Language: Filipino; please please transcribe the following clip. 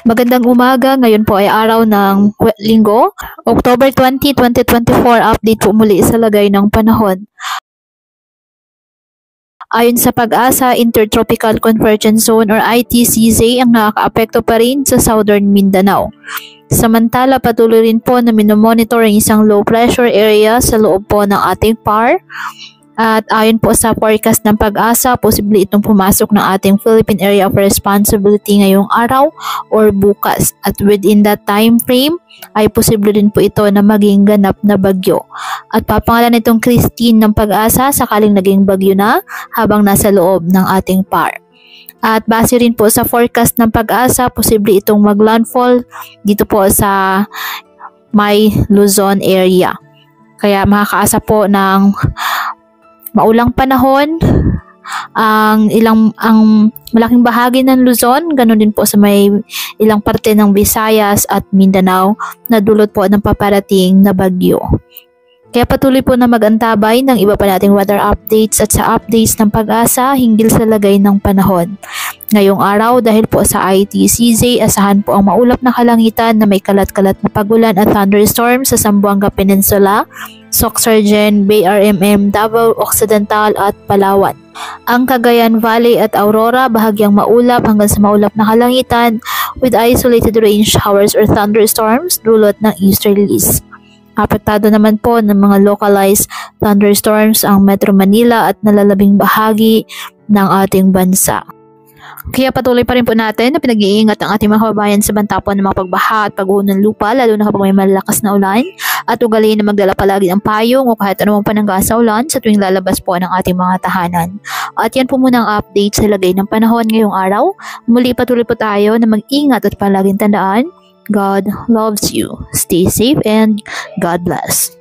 Magandang umaga, ngayon po ay araw ng Linggo, October 20, 2024, update po muli sa lagay ng panahon. Ayon sa Pag-asa, Intertropical Convergence Zone or ITCZ ang nakakaapekto pa rin sa Southern Mindanao. Samantala, patuloy rin po na minomonitor ang isang low pressure area sa loob po ng ating PAR. At ayon po sa forecast ng Pag-asa, posible itong pumasok ng ating Philippine Area of Responsibility ngayong araw or bukas. At within that time frame, ay posible din po ito na maging ganap na bagyo. At papangalan itong Christine ng Pag-asa sakaling naging bagyo na habang nasa loob ng ating PAR. At base rin po sa forecast ng Pag-asa, posible itong maglandfall dito po sa may Luzon area. Kaya makakaasa po ng maulang panahon ang malaking bahagi ng Luzon, ganun din po sa may ilang parte ng Visayas at Mindanao na dulot po ng paparating na bagyo. Kaya patuloy po na mag-antabay ng iba pa nating weather updates at sa updates ng Pag-asa hinggil sa lagay ng panahon. Ngayong araw, dahil po sa ITCZ, asahan po ang maulap na kalangitan na may kalat-kalat na pagulan at thunderstorms sa Zamboanga Peninsula, Sorsogon, BRMM, Davao Occidental at Palawan. Ang Cagayan Valley at Aurora, bahagyang maulap hanggang sa maulap na kalangitan with isolated rain showers or thunderstorms dulot ng easterlies. Apektado naman po ng mga localized thunderstorms ang Metro Manila at nalalabing bahagi ng ating bansa. Kaya patuloy pa rin po natin na pinag-iingat ang ating mga kababayan sa banta po ng mga pagbaha at pagguho ng lupa, lalo na kapag may malakas na ulan, at ugaliin na magdala palagi ng payong o kahit anumang panangga sa ulan sa tuwing lalabas po ng ating mga tahanan. At yan po muna ang update sa lagay ng panahon ngayong araw. Muli patuloy po tayo na mag-ingat at palaging tandaan, God loves you. Stay safe and God bless.